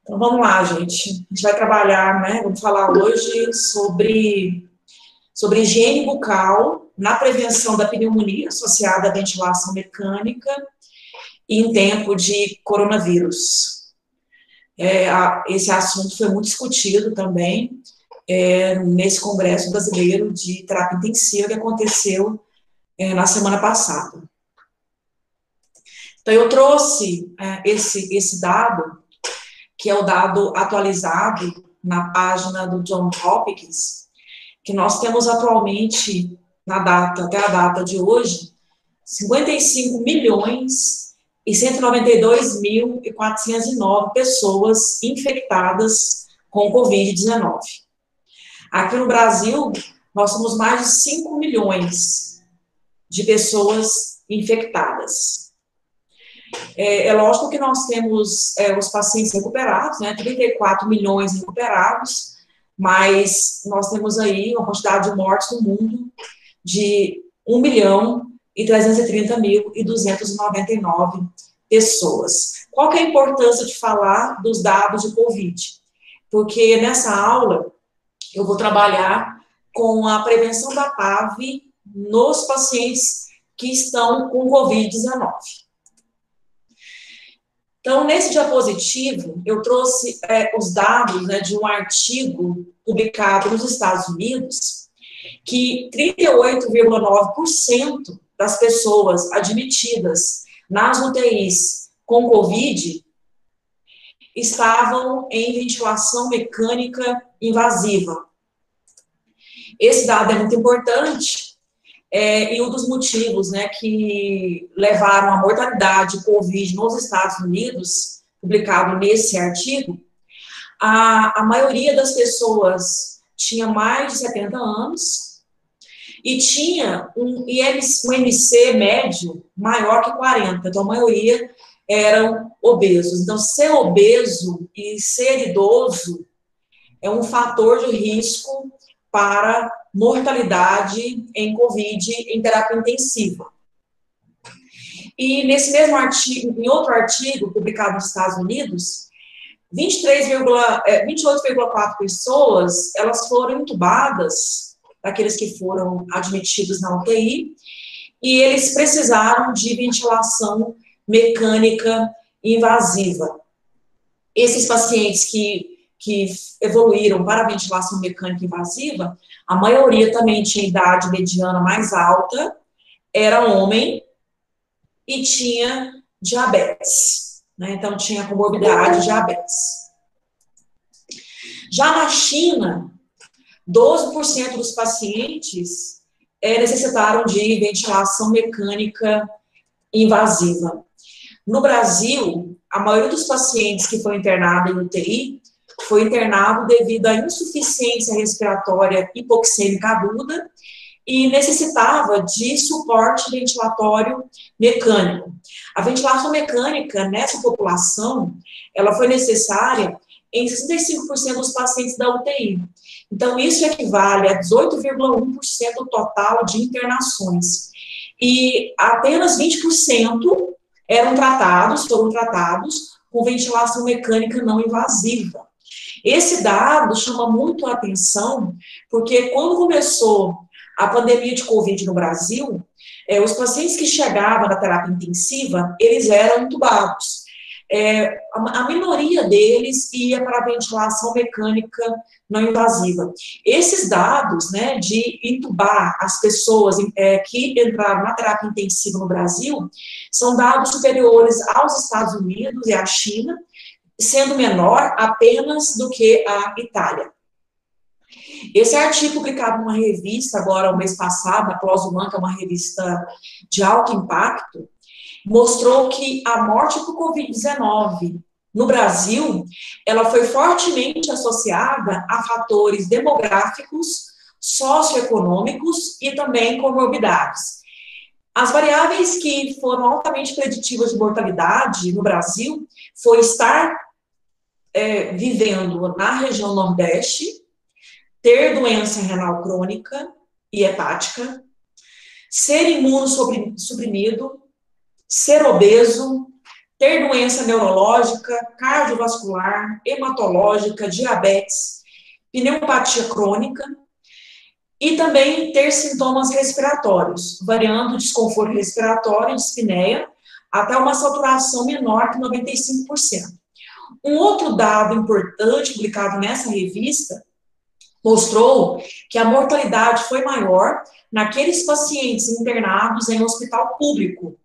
Então, vamos lá, gente. A gente vai trabalhar, né? Vamos falar hoje sobre higiene bucal na prevenção da pneumonia associada à ventilação mecânica e em tempo de coronavírus. Esse assunto foi muito discutido também nesse Congresso Brasileiro de Terapia Intensiva que aconteceu na semana passada. Então, eu trouxe esse dado, que é o dado atualizado na página do Johns Hopkins, que nós temos atualmente, até a data de hoje, 55.192.409 pessoas infectadas com Covid-19. Aqui no Brasil, nós temos mais de 5 milhões de pessoas infectadas. É lógico que nós temos os pacientes recuperados, né, 34 milhões recuperados, mas nós temos aí uma quantidade de mortes no mundo de 1.330.299 pessoas. Qual que é a importância de falar dos dados de Covid? Porque nessa aula eu vou trabalhar com a prevenção da PAV nos pacientes que estão com Covid-19. Então, nesse diapositivo, eu trouxe os dados de um artigo publicado nos Estados Unidos, que 38,9% das pessoas admitidas nas UTIs com Covid estavam em ventilação mecânica invasiva. Esse dado é muito importante, e um dos motivos que levaram à mortalidade de Covid nos Estados Unidos, publicado nesse artigo, a maioria das pessoas tinha mais de 70 anos e tinha um IMC médio maior que 40, então a maioria eram obesos. Então, ser obeso e ser idoso é um fator de risco para mortalidade em Covid em terapia intensiva. E nesse mesmo artigo, em outro artigo publicado nos Estados Unidos, 28,4 pessoas, elas foram entubadas, daqueles que foram admitidos na UTI, e eles precisaram de ventilação mecânica invasiva. Esses pacientes que evoluíram para a ventilação mecânica invasiva, a maioria também tinha idade mediana mais alta, era homem e tinha diabetes, né? Então tinha comorbidade de diabetes. Já na China, 12% dos pacientes necessitaram de ventilação mecânica invasiva. No Brasil, a maioria dos pacientes que foi internado em UTI foi internado devido à insuficiência respiratória hipoxêmica aguda e necessitava de suporte ventilatório mecânico. A ventilação mecânica nessa população, ela foi necessária em 65% dos pacientes da UTI. Então, isso equivale a 18,1% do total de internações. E apenas 20% foram tratados com ventilação mecânica não invasiva. Esse dado chama muito a atenção, porque quando começou a pandemia de Covid no Brasil, os pacientes que chegavam na terapia intensiva, eles eram entubados. A minoria deles ia para a ventilação mecânica não invasiva. Esses dados, de entubar as pessoas que entraram na terapia intensiva no Brasil, são dados superiores aos Estados Unidos e à China, sendo menor apenas do que a Itália. Esse artigo publicado numa revista, agora, o mês passado, a PLOS ONE, que é uma revista de alto impacto, mostrou que a morte por Covid-19 no Brasil, ela foi fortemente associada a fatores demográficos, socioeconômicos e também comorbidades. As variáveis que foram altamente preditivas de mortalidade no Brasil foi estar vivendo na região Nordeste, ter doença renal crônica e hepática, ser imunossuprimido, ser obeso, ter doença neurológica, cardiovascular, hematológica, diabetes, pneumopatia crônica, e também ter sintomas respiratórios, variando de desconforto respiratório, dispneia, até uma saturação menor que 95%. Um outro dado importante publicado nessa revista mostrou que a mortalidade foi maior naqueles pacientes internados em hospital público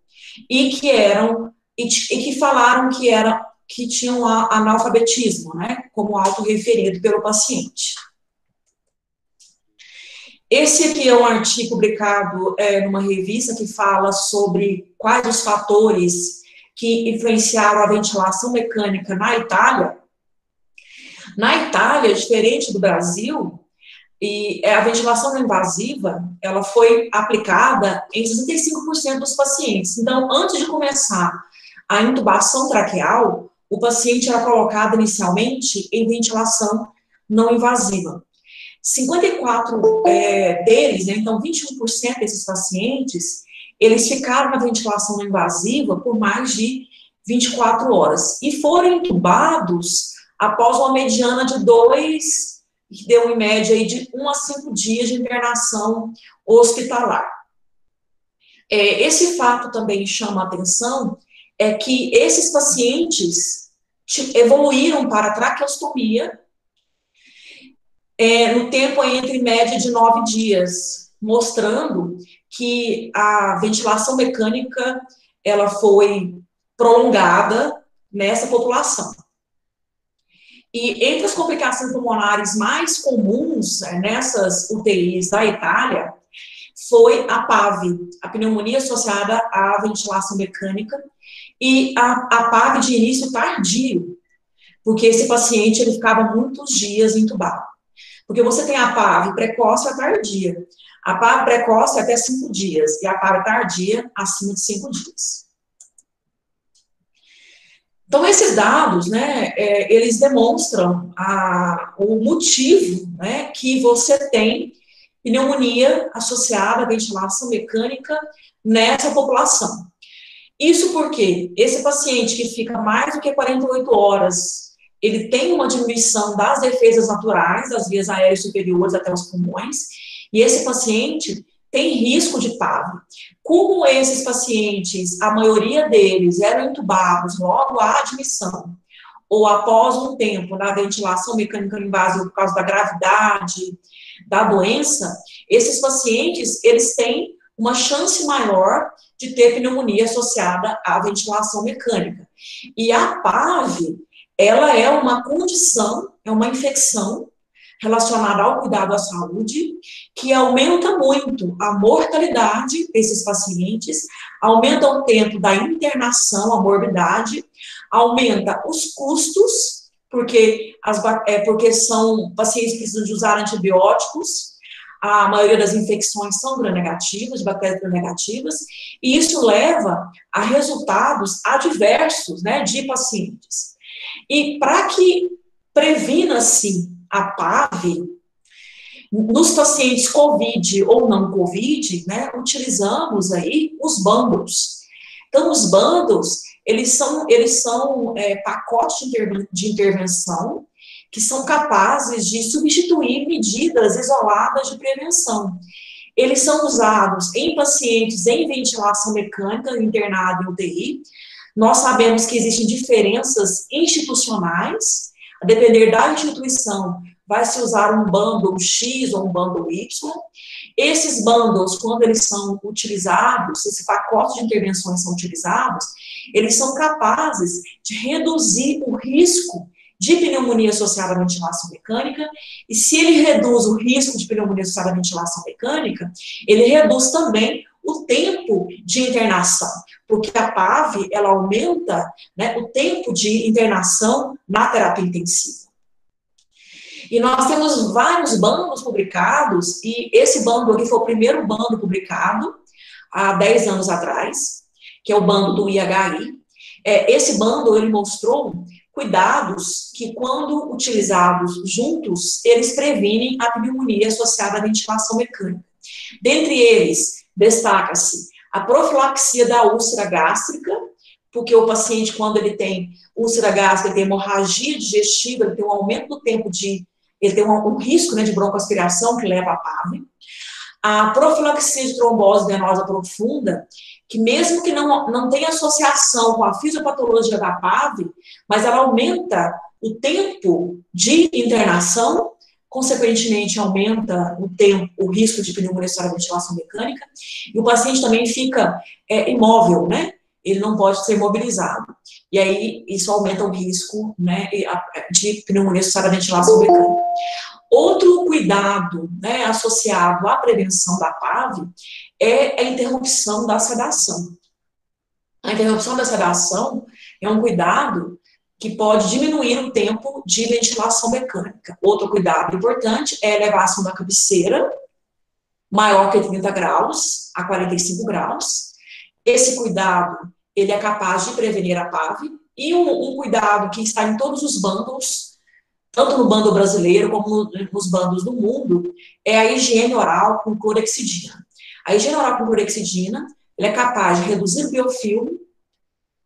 e que falaram que tinham analfabetismo, né, como autorreferido pelo paciente. Esse aqui é um artigo publicado numa revista que fala sobre quais os fatores que influenciaram a ventilação mecânica na Itália. Na Itália, diferente do Brasil, a ventilação não invasiva, ela foi aplicada em 65% dos pacientes. Então, antes de começar a intubação traqueal, o paciente era colocado inicialmente em ventilação não invasiva. 54 deles, né, então 21% desses pacientes, eles ficaram na ventilação não invasiva por mais de 24 horas e foram intubados após uma mediana de 2, que deu em média aí de 1 a 5 dias de internação hospitalar. Esse fato também chama a atenção, é que esses pacientes evoluíram para a traqueostomia no tempo entre média de 9 dias, mostrando que a ventilação mecânica ela foi prolongada nessa população. E entre as complicações pulmonares mais comuns nessas UTIs da Itália, foi a PAV, a pneumonia associada à ventilação mecânica, e a PAV de início tardio, porque esse paciente ele ficava muitos dias entubado. Porque você tem a PAV precoce e a tardia. A PAV precoce é até 5 dias, e a PAV tardia acima de 5 dias. Então, esses dados, né, eles demonstram o motivo, né, que você tem pneumonia associada à ventilação mecânica nessa população. Isso porque esse paciente que fica mais do que 48 horas, ele tem uma diminuição das defesas naturais, das vias aéreas superiores até os pulmões, e esse paciente tem risco de PAV. Como esses pacientes, a maioria deles eram intubados logo à admissão, ou após um tempo na ventilação mecânica invasiva por causa da gravidade da doença, esses pacientes, eles têm uma chance maior de ter pneumonia associada à ventilação mecânica. E a PAV, ela é uma condição, é uma infecção relacionada ao cuidado à saúde, que aumenta muito a mortalidade desses pacientes, aumenta o tempo da internação, a morbidade, aumenta os custos, porque são pacientes que precisam de usar antibióticos, a maioria das infecções são gram-negativas, de bactérias gram-negativas, e isso leva a resultados adversos, né, de pacientes. E para que previna-se a PAV, nos pacientes COVID ou não COVID, né, utilizamos aí os bundles. Então, os bundles, eles são pacotes de intervenção que são capazes de substituir medidas isoladas de prevenção. Eles são usados em pacientes em ventilação mecânica, internado em UTI. Nós sabemos que existem diferenças institucionais, a depender da instituição, vai se usar um bundle X ou um bundle Y. Esses bundles, quando eles são utilizados, esse pacote de intervenções são utilizados, eles são capazes de reduzir o risco de pneumonia associada à ventilação mecânica, e se ele reduz o risco de pneumonia associada à ventilação mecânica, ele reduz também o tempo de internação, porque a PAV, ela aumenta, né, o tempo de internação na terapia intensiva. E nós temos vários bundles publicados, e esse bundle aqui foi o primeiro bundle publicado, há 10 anos atrás, que é o bundle do IHI. Esse bundle, ele mostrou cuidados que, quando utilizados juntos, eles previnem a pneumonia associada à ventilação mecânica. Dentre eles, destaca-se a profilaxia da úlcera gástrica, porque o paciente, quando ele tem úlcera gástrica, ele tem hemorragia digestiva, ele tem um aumento do tempo ele tem um risco, né, de broncoaspiração que leva à PAV. A profilaxia de trombose venosa profunda, que mesmo que não tenha associação com a fisiopatologia da PAV, mas ela aumenta o tempo de internação, consequentemente aumenta o risco de pneumonia associada à ventilação mecânica, e o paciente também fica imóvel, né? Ele não pode ser mobilizado. E aí, isso aumenta o risco, né, de pneumonia associada à ventilação mecânica. Outro cuidado, né, associado à prevenção da PAV é a interrupção da sedação. A interrupção da sedação é um cuidado que pode diminuir o tempo de ventilação mecânica. Outro cuidado importante é a elevação da cabeceira, maior que 30 graus a 45 graus. Esse cuidado, ele é capaz de prevenir a PAV. E um cuidado que está em todos os bundles, tanto no bundle brasileiro como nos bundles do mundo, é a higiene oral com clorexidina. A higiene oral com clorexidina, ele é capaz de reduzir o biofilme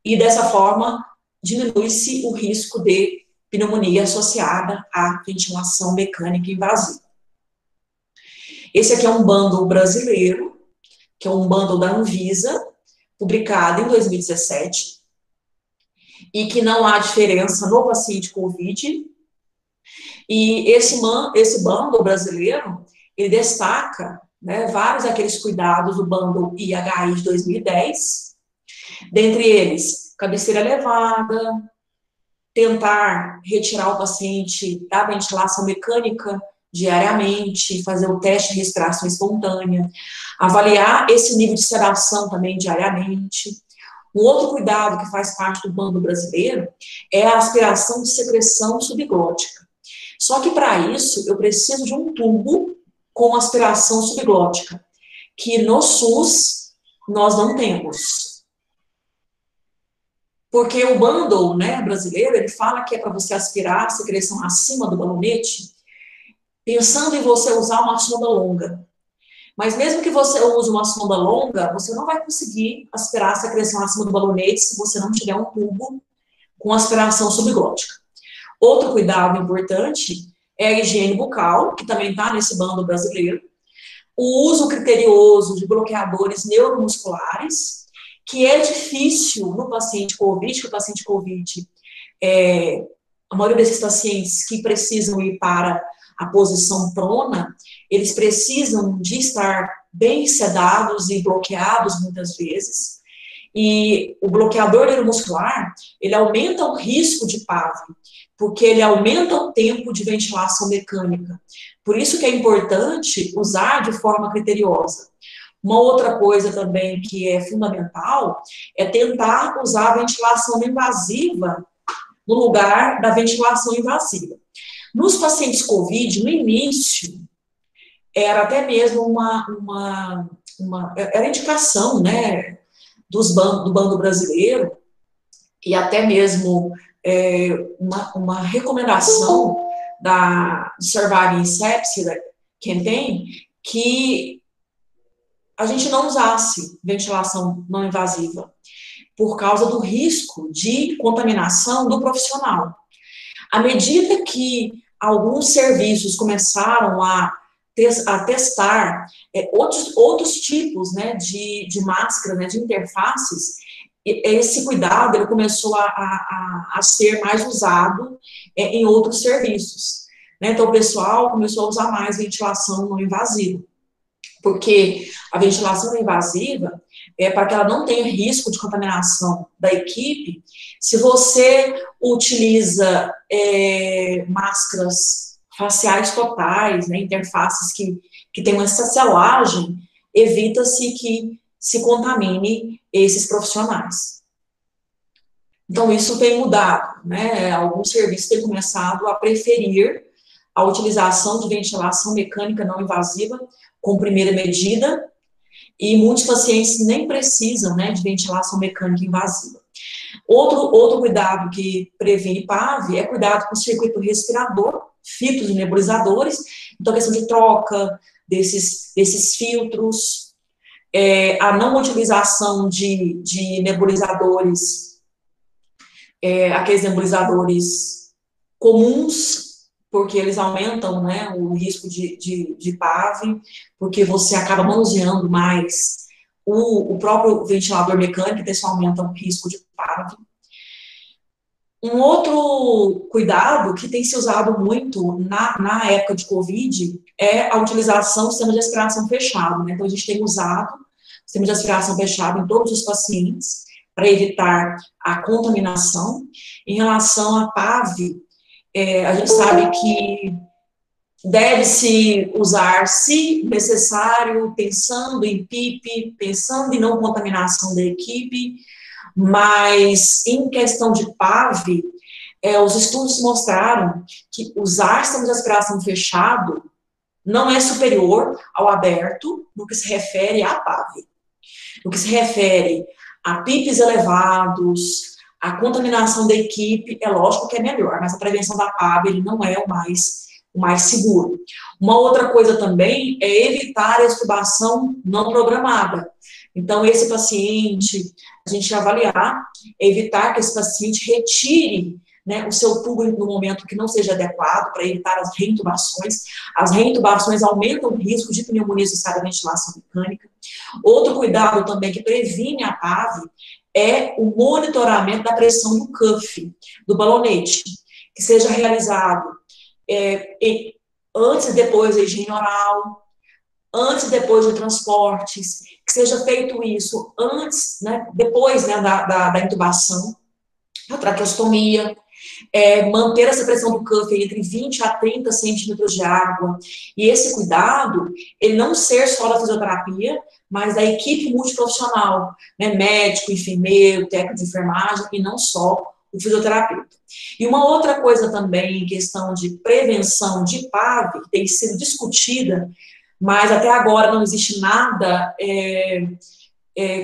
e, dessa forma, diminui-se o risco de pneumonia associada à ventilação mecânica invasiva. Esse aqui é um bundle brasileiro, que é um bundle da Anvisa, publicado em 2017, e que não há diferença no paciente COVID. E esse bundle brasileiro, ele destaca, né, vários daqueles cuidados do bundle IHI de 2010, dentre eles, cabeceira elevada, tentar retirar o paciente da ventilação mecânica diariamente, fazer o teste de respiração espontânea, avaliar esse nível de sedação também diariamente. Um outro cuidado que faz parte do bundle brasileiro é a aspiração de secreção subglótica. Só que para isso eu preciso de um tubo com aspiração subglótica, que no SUS nós não temos. Porque o bundle, né, brasileiro, ele fala que é para você aspirar a secreção acima do balonete, pensando em você usar uma sonda longa. Mas mesmo que você use uma sonda longa, você não vai conseguir aspirar a secreção acima do balonete se você não tiver um tubo com aspiração subglótica. Outro cuidado importante é a higiene bucal, que também está nesse bundle brasileiro. O uso criterioso de bloqueadores neuromusculares, que é difícil no paciente COVID, que o paciente COVID, a maioria desses pacientes que precisam ir para a posição prona, eles precisam de estar bem sedados e bloqueados muitas vezes. E o bloqueador neuromuscular, ele aumenta o risco de PAV, porque ele aumenta o tempo de ventilação mecânica. Por isso que é importante usar de forma criteriosa. Uma outra coisa também que é fundamental é tentar usar a ventilação não invasiva no lugar da ventilação invasiva. Nos pacientes COVID, no início, era até mesmo era indicação, né, do bando brasileiro, e até mesmo uma recomendação da Surviving Sepsis, quem tem, que a gente não usasse ventilação não invasiva, por causa do risco de contaminação do profissional. À medida que alguns serviços começaram a testar outros tipos, né, de máscara, né, de interfaces, esse cuidado ele começou a ser mais usado em outros serviços. Né? Então, o pessoal começou a usar mais ventilação não invasiva, porque a ventilação não invasiva para que ela não tenha risco de contaminação da equipe. Se você utiliza máscaras faciais totais, né, interfaces que tem essa selagem, evita-se que se contamine esses profissionais. Então, isso tem mudado, né? Alguns serviços têm começado a preferir a utilização de ventilação mecânica não invasiva com primeira medida, e muitos pacientes nem precisam, né, de ventilação mecânica invasiva. Outro cuidado que previne PAV é cuidado com o circuito respirador, filtros e nebulizadores, então a questão de troca desses filtros, a não utilização de nebulizadores aqueles nebulizadores comuns, porque eles aumentam, né, o risco de PAV, porque você acaba manuseando mais o próprio ventilador mecânico, então isso aumenta o risco de PAV. Um outro cuidado que tem se usado muito na época de Covid é a utilização do sistema de aspiração fechado, né? Então, a gente tem usado o sistema de aspiração fechado em todos os pacientes para evitar a contaminação. Em relação à PAV, a gente sabe que deve-se usar, se necessário, pensando em PIP, pensando em não contaminação da equipe, mas em questão de PAV, os estudos mostraram que usar sistema de aspiração fechado não é superior ao aberto no que se refere à PAV. No que se refere a PIPs elevados, a contaminação da equipe, é lógico que é melhor, mas a prevenção da PAV ele não é o mais seguro. Uma outra coisa também é evitar a extubação não programada. Então, esse paciente, a gente avaliar, evitar que esse paciente retire, né, o seu tubo no momento que não seja adequado, para evitar as reintubações. As reintubações aumentam o risco de pneumonia associada à ventilação mecânica. Outro cuidado também que previne a PAV é o monitoramento da pressão do cuff, do balonete, que seja realizado antes e depois da higiene oral, antes e depois de transportes, que seja feito isso antes, né, depois, né, da intubação, da traqueostomia, manter essa pressão do cuff entre 20 a 30 centímetros de água, e esse cuidado, ele não ser só da fisioterapia, mas da equipe multiprofissional, né, médico, enfermeiro, técnico de enfermagem, e não só o fisioterapeuta. E uma outra coisa também, em questão de prevenção de PAV, que tem sido discutida, mas até agora não existe nada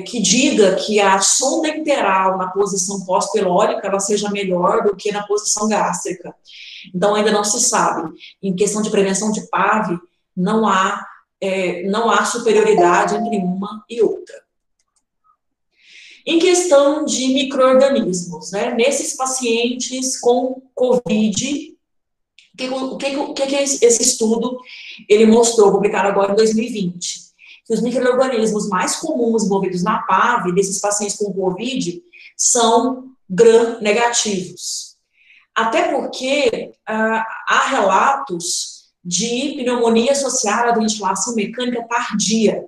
que diga que a sonda enteral na posição pós-pelórica ela seja melhor do que na posição gástrica. Então, ainda não se sabe. Em questão de prevenção de PAV, não há superioridade entre uma e outra. Em questão de micro-organismos, né, nesses pacientes com COVID, o que esse estudo ele mostrou, publicado agora em 2020? Que os micro-organismos mais comuns envolvidos na PAV desses pacientes com COVID são gram-negativos. Até porque há relatos de pneumonia associada à ventilação mecânica tardia,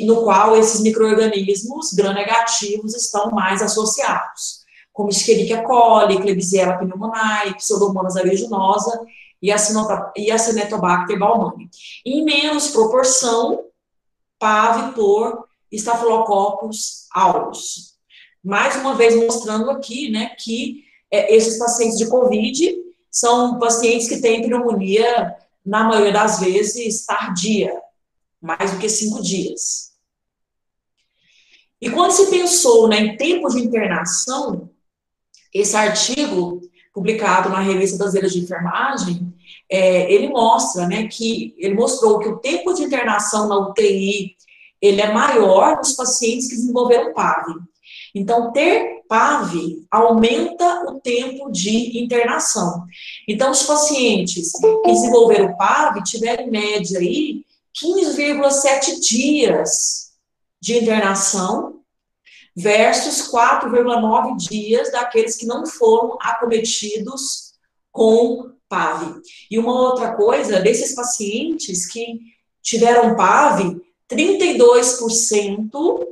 no qual esses micro-organismos gram-negativos estão mais associados, como Escherichia coli, Klebsiella pneumoniae, Pseudomonas aeruginosa e a Acinetobacter baumannii. Em menos proporção, PAV por Staphylococcus aureus. Mais uma vez mostrando aqui, né, que esses pacientes de COVID são pacientes que têm pneumonia, na maioria das vezes, tardia, mais do que 5 dias. E quando se pensou, né, em tempo de internação, esse artigo, publicado na Revista Brasileira de Enfermagem, ele mostra, né, ele mostrou que o tempo de internação na UTI, ele é maior nos pacientes que desenvolveram PAV. Então, ter PAV aumenta o tempo de internação. Então, os pacientes que desenvolveram PAV tiveram, em média, aí, 15,7 dias de internação versus 4,9 dias daqueles que não foram acometidos com PAV. E uma outra coisa, desses pacientes que tiveram PAV, 32%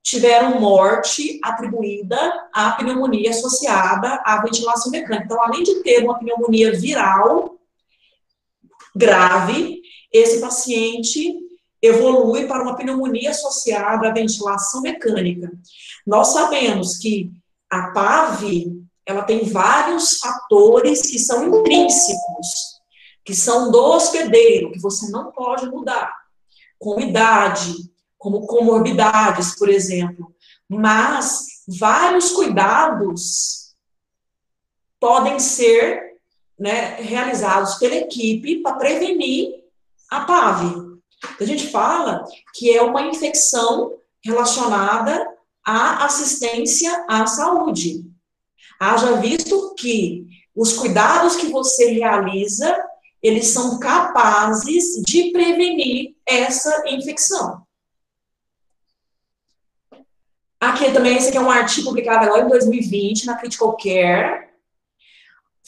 tiveram morte atribuída à pneumonia associada à ventilação mecânica. Então, além de ter uma pneumonia viral grave, esse paciente evolui para uma pneumonia associada à ventilação mecânica. Nós sabemos que a PAV, ela tem vários fatores que são intrínsecos, que são do hospedeiro, que você não pode mudar, como idade, como comorbidades, por exemplo. Mas vários cuidados podem ser, né, realizados pela equipe para prevenir a PAV. A gente fala que é uma infecção relacionada a assistência à saúde. Haja visto que os cuidados que você realiza, eles são capazes de prevenir essa infecção. Aqui também, esse aqui é um artigo publicado agora em 2020, na Critical Care,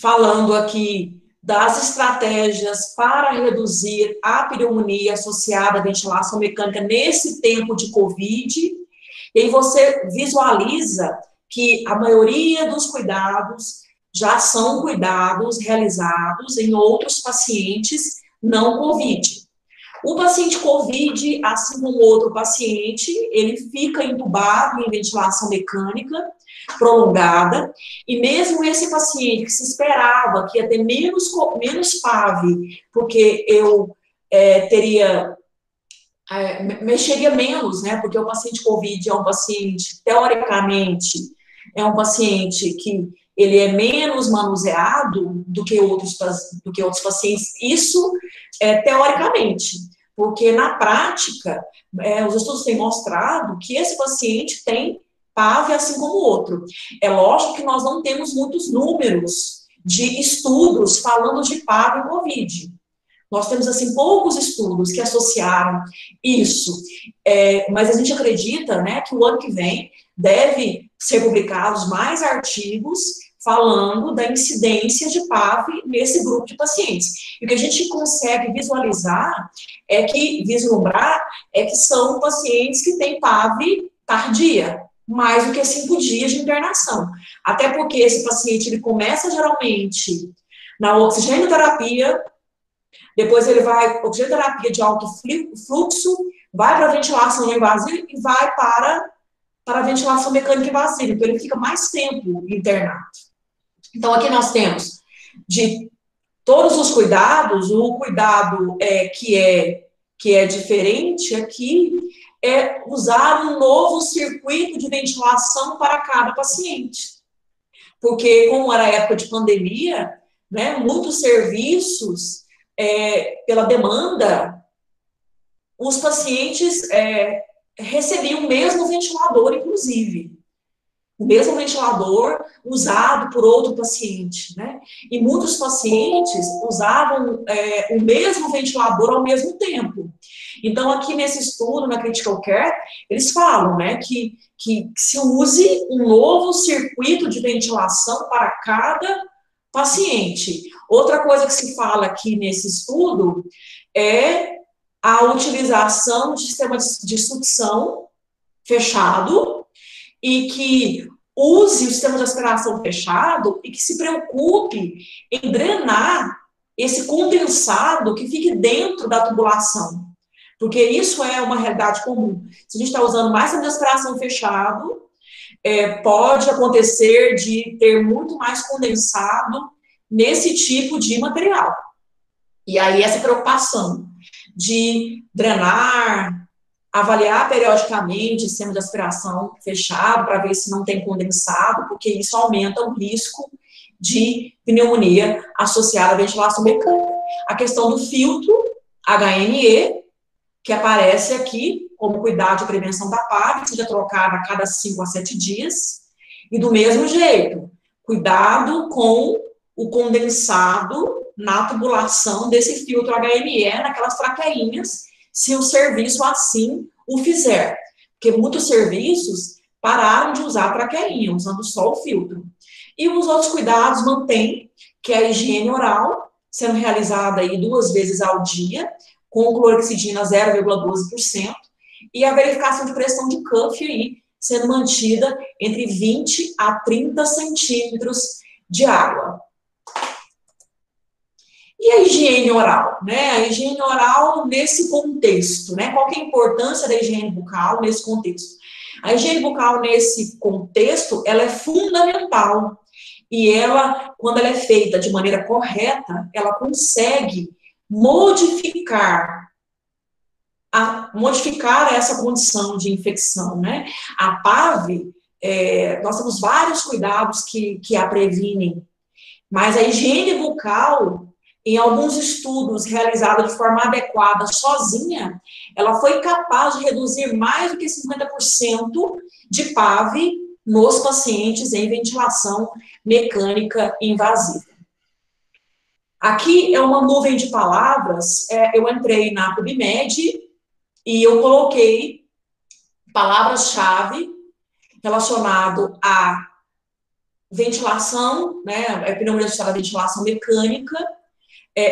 falando aqui das estratégias para reduzir a pneumonia associada à ventilação mecânica nesse tempo de Covid. E aí você visualiza que a maioria dos cuidados já são cuidados realizados em outros pacientes não Covid. O paciente COVID, assim como outro paciente, ele fica entubado em ventilação mecânica prolongada, e mesmo esse paciente que se esperava que ia ter menos PAV, porque eu mexeria menos, né, porque o paciente COVID é um paciente, teoricamente, é um paciente que ele é menos manuseado do que outros pacientes, isso teoricamente, porque na prática, os estudos têm mostrado que esse paciente tem PAV assim como o outro. É lógico que nós não temos muitos números de estudos falando de PAV em COVID. Nós temos, assim, poucos estudos que associaram isso, mas a gente acredita, né, que o ano que vem deve ser publicados mais artigos falando da incidência de PAV nesse grupo de pacientes. E o que a gente consegue vislumbrar é que são pacientes que têm PAV tardia, mais do que 5 dias de internação. Até porque esse paciente, ele começa geralmente na oxigenoterapia, depois ele vai, oxigenoterapia de alto fluxo, vai para a ventilação não invasiva e vai para a ventilação mecânica invasiva. Então, ele fica mais tempo internado. Então, aqui nós temos de todos os cuidados, o cuidado que é diferente aqui é usar um novo circuito de ventilação para cada paciente. Porque, como era a época de pandemia, né, muitos serviços, pela demanda, os pacientes recebiam o mesmo ventilador, inclusive. O mesmo ventilador usado por outro paciente, né? E muitos pacientes usavam o mesmo ventilador ao mesmo tempo. Então, aqui nesse estudo, na Critical Care, eles falam, né, que se use um novo circuito de ventilação para cada paciente. Outra coisa que se fala aqui nesse estudo é a utilização de sistema de sucção fechado e que use o sistema de aspiração fechado e que se preocupe em drenar esse condensado que fique dentro da tubulação. Porque isso é uma realidade comum. Se a gente está usando mais sistema de aspiração fechado, pode acontecer de ter muito mais condensado nesse tipo de material. E aí essa preocupação de drenar, avaliar periodicamente o sistema de aspiração fechado para ver se não tem condensado, porque isso aumenta o risco de pneumonia associada à ventilação mecânica. A questão do filtro HNE, que aparece aqui como cuidado de prevenção da PAV, que seja trocado a cada 5 a 7 dias, e do mesmo jeito, cuidado com o condensado na tubulação desse filtro HNE, naquelas traqueinhas, se o serviço assim o fizer. Porque muitos serviços pararam de usar a traqueinha, usando só o filtro. E os outros cuidados mantêm, que é a higiene oral, sendo realizada aí 2 vezes ao dia, com clorexidina 0,12%, e a verificação de pressão de cuff aí, sendo mantida entre 20 a 30 centímetros de água. E a higiene oral, né? A higiene oral nesse contexto, né? Qual que é a importância da higiene bucal nesse contexto? A higiene bucal nesse contexto, ela é fundamental. E ela, quando ela é feita de maneira correta, ela consegue modificar essa condição de infecção, né? A PAV, nós temos vários cuidados que a previnem, mas a higiene bucal, em alguns estudos realizados de forma adequada, sozinha, ela foi capaz de reduzir mais do que 50% de PAV nos pacientes em ventilação mecânica invasiva. Aqui é uma nuvem de palavras, eu entrei na PubMed e eu coloquei palavras-chave relacionado à ventilação, né, pneumonia associada à ventilação mecânica,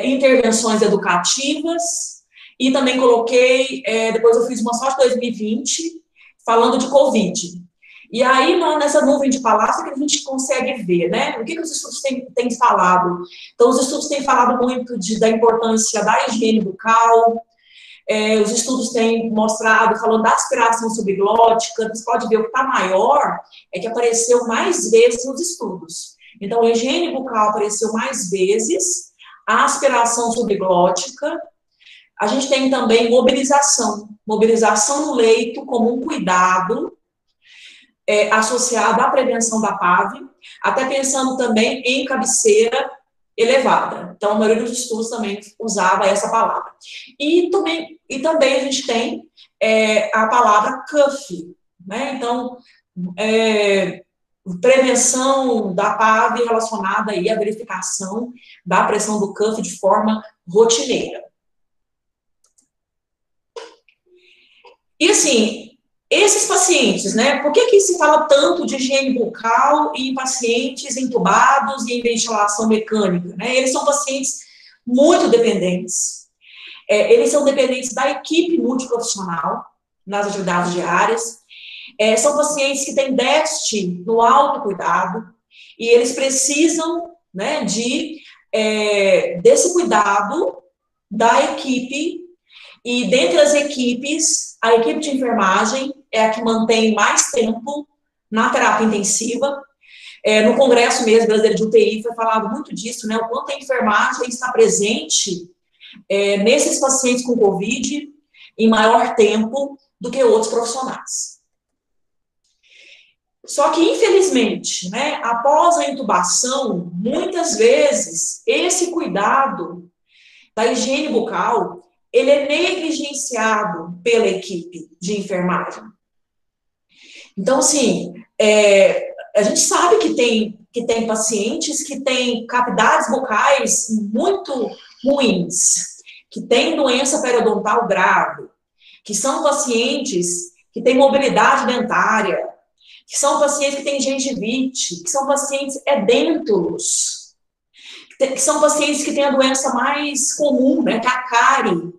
intervenções educativas, e também coloquei, depois eu fiz uma só de 2020, falando de Covid. E aí, nessa nuvem de palavras, que a gente consegue ver, né? O que os estudos têm falado? Então, os estudos têm falado muito da importância da higiene bucal, os estudos têm mostrado, falando da aspiração subglótica, você pode ver o que está maior, é que apareceu mais vezes nos estudos. Então, a higiene bucal apareceu mais vezes, a aspiração subglótica, a gente tem também mobilização no leito como um cuidado, associado à prevenção da PAV, até pensando também em cabeceira elevada. Então, a maioria dos estudos também usava essa palavra. E também a gente tem a palavra CUF, né? Então, prevenção da PAV relacionada aí à verificação da pressão do CUF de forma rotineira. E assim, esses pacientes, né, por que se fala tanto de higiene bucal em pacientes entubados e em ventilação mecânica, né? Eles são pacientes muito dependentes, eles são dependentes da equipe multiprofissional nas atividades diárias, são pacientes que têm déficit no autocuidado e eles precisam, né, desse cuidado da equipe. E dentre as equipes, a equipe de enfermagem é a que mantém mais tempo na terapia intensiva. No Congresso mesmo brasileiro de UTI foi falado muito disso, né? O quanto a enfermagem está presente nesses pacientes com Covid em maior tempo do que outros profissionais. Só que, infelizmente, né, após a intubação, muitas vezes, esse cuidado da higiene bucal ele é negligenciado pela equipe de enfermagem. Então, assim, a gente sabe que tem pacientes que têm cavidades bucais muito ruins, que têm doença periodontal grave, que são pacientes que têm mobilidade dentária, que são pacientes que têm gengivite, que são pacientes edêntulos, que são pacientes que têm a doença mais comum, né, que é a cárie.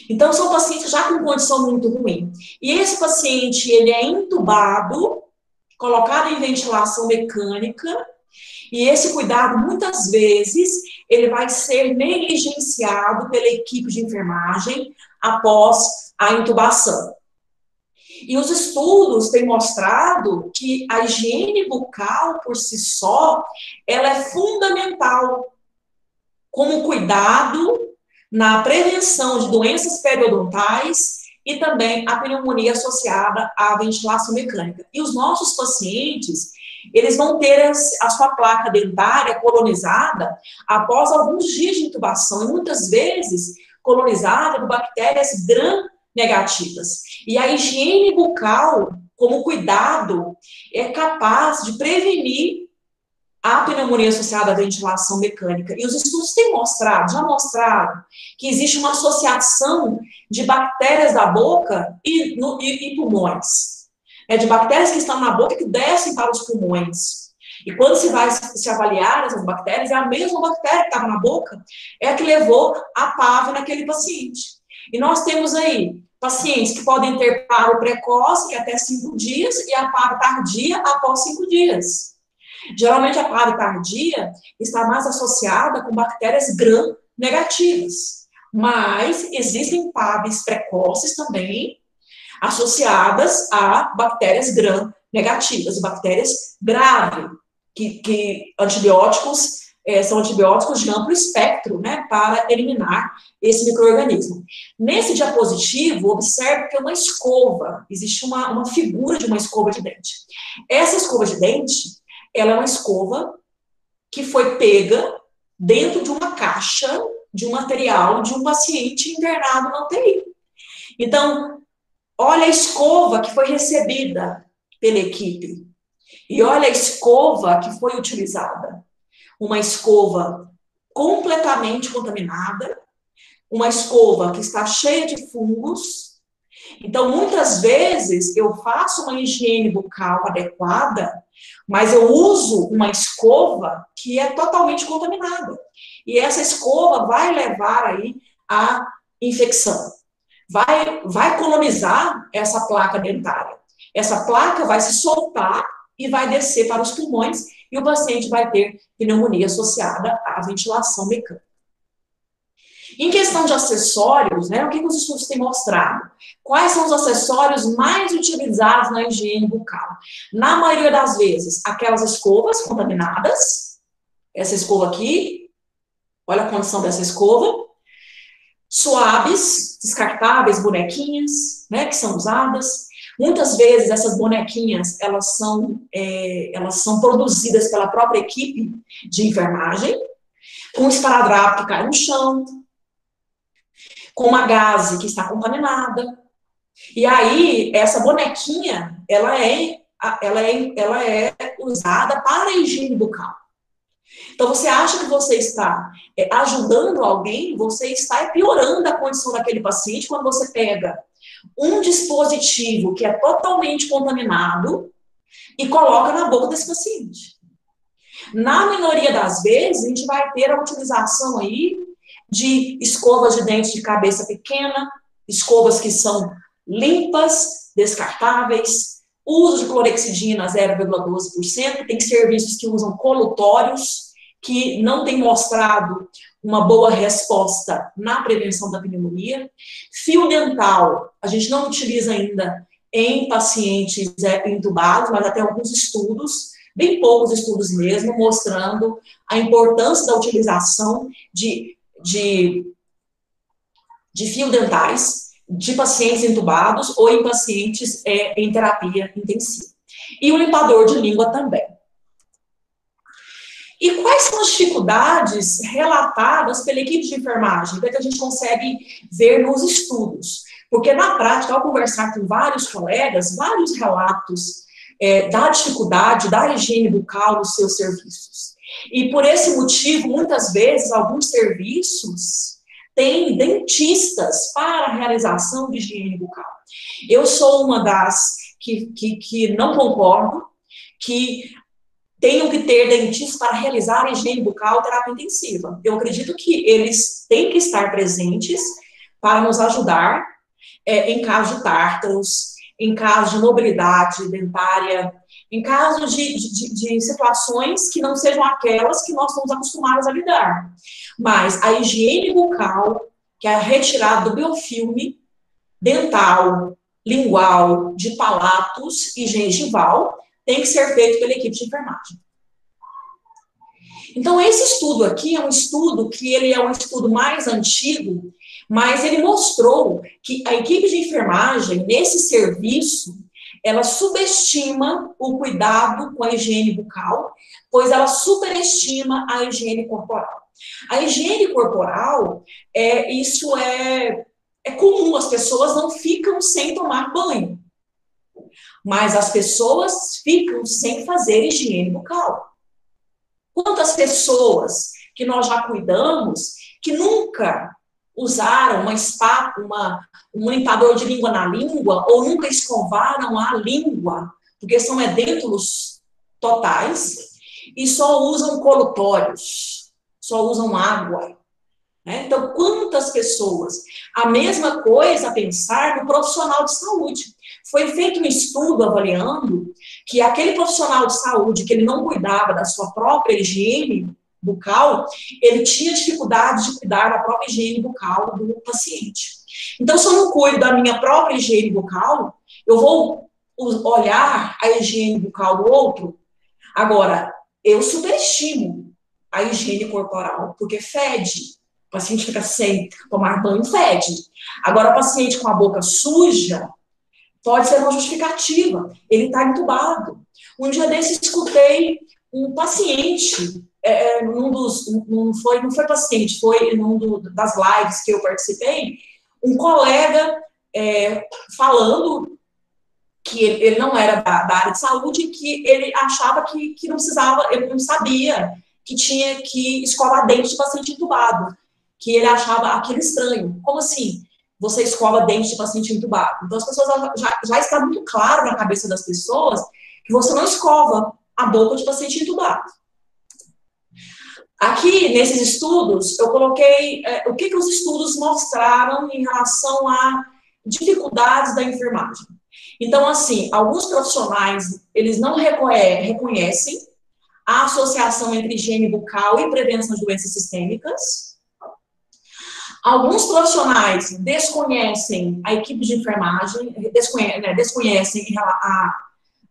Então, são pacientes já com condição muito ruim. E esse paciente, ele é intubado, colocado em ventilação mecânica, e esse cuidado, muitas vezes, ele vai ser negligenciado pela equipe de enfermagem após a intubação. E os estudos têm mostrado que a higiene bucal, por si só, ela é fundamental como cuidado na prevenção de doenças periodontais e também a pneumonia associada à ventilação mecânica. E os nossos pacientes, eles vão ter a sua placa dentária colonizada após alguns dias de intubação, e muitas vezes colonizada por bactérias gram-negativas. E a higiene bucal, como cuidado, é capaz de prevenir a pneumonia associada à ventilação mecânica. E os estudos têm já mostrado, que existe uma associação de bactérias da boca e pulmões. De bactérias que estão na boca e que descem para os pulmões. E quando se vai se avaliar essas bactérias, é a mesma bactéria que estava na boca, é a que levou a PAV naquele paciente. E nós temos aí pacientes que podem ter PAV precoce, que é até 5 dias, e a PAV tardia após 5 dias. Geralmente, a PAV tardia está mais associada com bactérias gram-negativas, mas existem PAVs precoces também associadas a bactérias gram-negativas, bactérias graves, que antibióticos são antibióticos de amplo espectro, né, para eliminar esse micro-organismo. Nesse diapositivo, observe que é uma escova, existe uma figura de uma escova de dente. Essa escova de dente, ela é uma escova que foi pega dentro de uma caixa de um material de um paciente internado na UTI. Então, olha a escova que foi recebida pela equipe e olha a escova que foi utilizada. Uma escova completamente contaminada, uma escova que está cheia de fungos. Então, muitas vezes, eu faço uma higiene bucal adequada, mas eu uso uma escova que é totalmente contaminada. E essa escova vai levar aí à infecção. Vai colonizar essa placa dentária. Essa placa vai se soltar e vai descer para os pulmões e o paciente vai ter pneumonia associada à ventilação mecânica. Em questão de acessórios, né, o que os estudos têm mostrado? Quais são os acessórios mais utilizados na higiene bucal? Na maioria das vezes, aquelas escovas contaminadas, essa escova aqui, olha a condição dessa escova, suaves, descartáveis, bonequinhas, né, que são usadas. Muitas vezes essas bonequinhas, elas são produzidas pela própria equipe de enfermagem, com um esparadrapo que cai no chão, com uma gaze que está contaminada. E aí, essa bonequinha, ela é usada para a higiene bucal. Então, você acha que você está ajudando alguém, você está piorando a condição daquele paciente quando você pega um dispositivo que é totalmente contaminado e coloca na boca desse paciente. Na minoria das vezes, a gente vai ter a utilização aí de escovas de dente de cabeça pequena, escovas que são limpas, descartáveis, uso de clorexidina 0,12%, tem serviços que usam colutórios, que não têm mostrado uma boa resposta na prevenção da pneumonia. Fio dental, a gente não utiliza ainda em pacientes intubados, mas até alguns estudos, bem poucos estudos mesmo, mostrando a importância da utilização de fio dentais de pacientes intubados ou em pacientes em terapia intensiva. E o limpador de língua também. E quais são as dificuldades relatadas pela equipe de enfermagem, que a gente consegue ver nos estudos? Porque, na prática, ao conversar com vários colegas, vários relatos da dificuldade da higiene bucal nos seus serviços. E, por esse motivo, muitas vezes, alguns serviços têm dentistas para a realização de higiene bucal. Eu sou uma das que não concordo, que tenham que ter dentistas para realizar a higiene bucal terapia intensiva. Eu acredito que eles têm que estar presentes para nos ajudar em caso de tártaros, em caso de mobilidade dentária, em caso de situações que não sejam aquelas que nós estamos acostumados a lidar. Mas a higiene bucal, que é a retirada do biofilme dental, lingual, de palatos e gengival, tem que ser feito pela equipe de enfermagem. Então, esse estudo aqui é um estudo que ele é um estudo mais antigo, mas ele mostrou que a equipe de enfermagem, nesse serviço, ela subestima o cuidado com a higiene bucal, pois ela superestima a higiene corporal. A higiene corporal, isso é comum, as pessoas não ficam sem tomar banho. Mas as pessoas ficam sem fazer higiene bucal. Quantas pessoas que nós já cuidamos que nunca usaram uma espátula, um limpador de língua na língua ou nunca escovaram a língua, porque são edêntulos totais, e só usam colutórios, só usam água. Então, quantas pessoas? A mesma coisa a pensar no profissional de saúde. Foi feito um estudo avaliando que aquele profissional de saúde que ele não cuidava da sua própria higiene bucal, ele tinha dificuldade de cuidar da própria higiene bucal do paciente. Então, se eu não cuido da minha própria higiene bucal, eu vou olhar a higiene bucal do outro. Agora, eu superestimo a higiene corporal, porque fede. O paciente fica sem tomar banho, fede. Agora, o paciente com a boca suja, pode ser uma justificativa. Ele está entubado. Um dia desse, escutei um paciente não foi paciente, foi das lives que eu participei, um colega falando que ele não era da área de saúde, que ele achava que não precisava, ele não sabia que tinha que escovar dente de paciente entubado, que ele achava aquilo estranho. Como assim? Você escova dente de paciente entubado? Então, as pessoas já está muito claro na cabeça das pessoas que você não escova a boca de paciente entubado. Aqui, nesses estudos, eu coloquei o que os estudos mostraram em relação a dificuldades da enfermagem. Então, assim, alguns profissionais, eles não reconhecem a associação entre higiene bucal e prevenção de doenças sistêmicas. Alguns profissionais desconhecem a equipe de enfermagem, desconhecem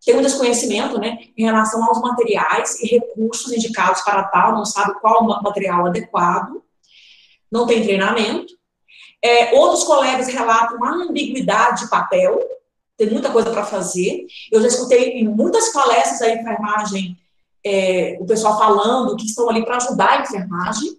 tem um desconhecimento, né, em relação aos materiais e recursos indicados para tal, não sabe qual material adequado, não tem treinamento. Outros colegas relatam a ambiguidade de papel, tem muita coisa para fazer. Eu já escutei em muitas palestras da enfermagem, o pessoal falando que estão ali para ajudar a enfermagem.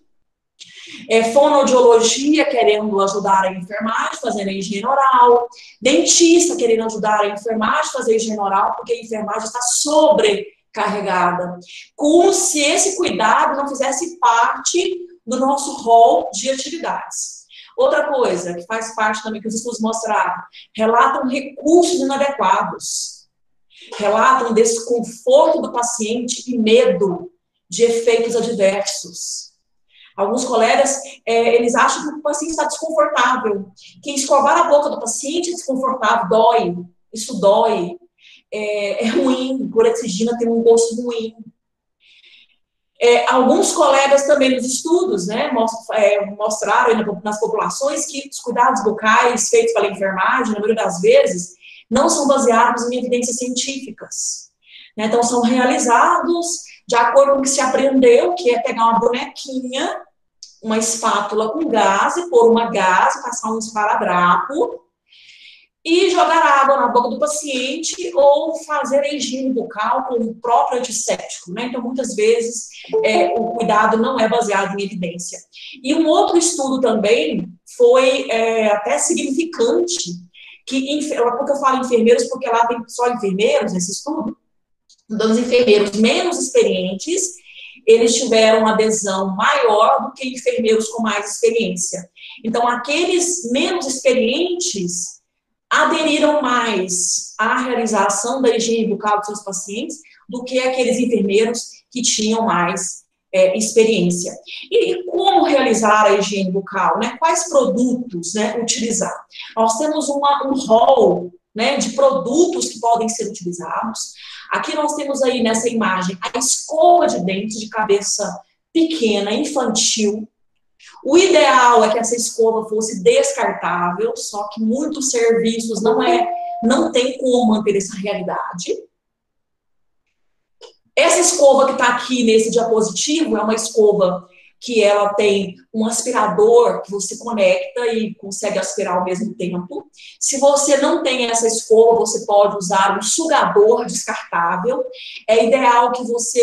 Fonoaudiologia querendo ajudar a enfermagem, fazendo a higiene oral. Dentista querendo ajudar a enfermagem, fazer a higiene oral, porque a enfermagem está sobrecarregada. Como se esse cuidado não fizesse parte do nosso rol de atividades. Outra coisa que faz parte também, que os estudos mostraram, relatam recursos inadequados, relatam desconforto do paciente e medo de efeitos adversos. Alguns colegas, eles acham que o paciente está desconfortável, que escovar a boca do paciente é desconfortável, dói, isso dói, é ruim, clorexidina tem um gosto ruim. Alguns colegas também nos estudos, né, mostraram nas populações que os cuidados bucais feitos pela enfermagem, na maioria das vezes, não são baseados em evidências científicas. Né? Então, são realizados de acordo com o que se aprendeu, que é pegar uma bonequinha, uma espátula com gás, e pôr uma gás, passar um esparadrapo, e jogar água na boca do paciente ou fazer a higiene bucal com o próprio antisséptico, né? Então, muitas vezes, o cuidado não é baseado em evidência. E um outro estudo também foi até significante, porque eu falo enfermeiros, porque lá tem só enfermeiros nesse estudo, então, os enfermeiros menos experientes, eles tiveram uma adesão maior do que enfermeiros com mais experiência. Então, aqueles menos experientes aderiram mais à realização da higiene bucal dos seus pacientes do que aqueles enfermeiros que tinham mais experiência. E como realizar a higiene bucal? Né? Quais produtos, né, utilizar? Nós temos um rol, né, de produtos que podem ser utilizados. Aqui nós temos aí nessa imagem a escova de dentes de cabeça pequena, infantil. O ideal é que essa escova fosse descartável, só que muitos serviços não tem como manter essa realidade. Essa escova que está aqui nesse diapositivo é uma escova que ela tem um aspirador que você conecta e consegue aspirar ao mesmo tempo. Se você não tem essa escova, você pode usar um sugador descartável. É ideal que você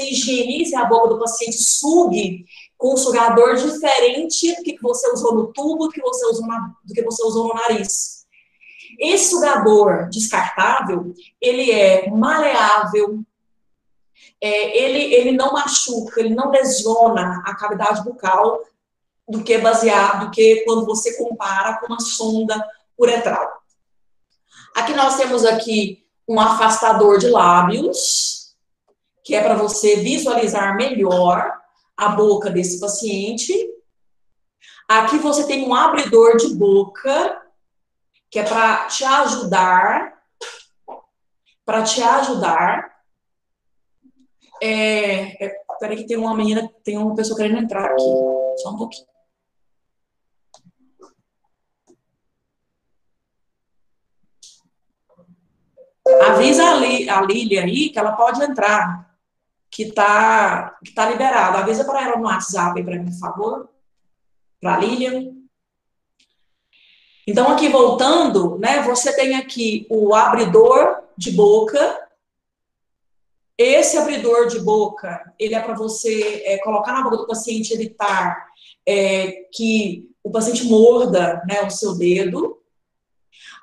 higienize a boca do paciente, sugue com um sugador diferente do que você usou no tubo, do que você usou no nariz. Esse sugador descartável, ele é maleável, ele não machuca, ele não lesiona a cavidade bucal do que quando você compara com uma sonda uretral. Aqui nós temos aqui um afastador de lábios, que é para você visualizar melhor a boca desse paciente. Aqui você tem um abridor de boca, que é para te ajudar. Peraí que tem uma pessoa querendo entrar aqui. Só um pouquinho. Avisa a Lília aí que ela pode entrar, que tá liberado. Avisa para ela no WhatsApp aí para mim, por favor. Para a Lília. Então, aqui voltando, né, você tem aqui o abridor de boca. Esse abridor de boca, ele é para você colocar na boca do paciente, evitar que o paciente morda, né, o seu dedo.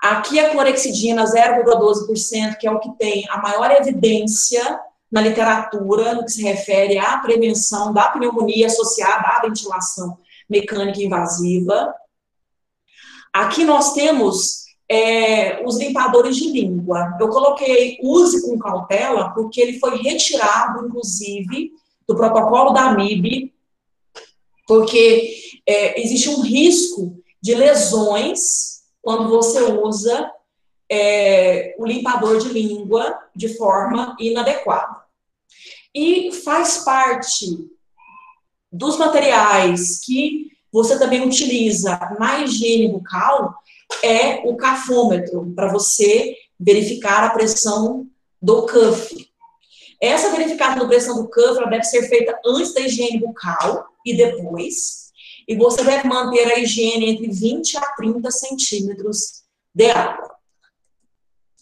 Aqui a clorexidina 0,12%, que é o que tem a maior evidência na literatura no que se refere à prevenção da pneumonia associada à ventilação mecânica invasiva. Aqui nós temos os limpadores de língua. Eu coloquei use com cautela, porque ele foi retirado, inclusive, do protocolo da AMIB, porque existe um risco de lesões quando você usa o limpador de língua de forma inadequada. E faz parte dos materiais que você também utiliza na higiene bucal o cafômetro, para você verificar a pressão do cuff. Essa verificação da pressão do cuff, ela deve ser feita antes da higiene bucal e depois. E você deve manter a higiene entre 20 a 30 centímetros de água.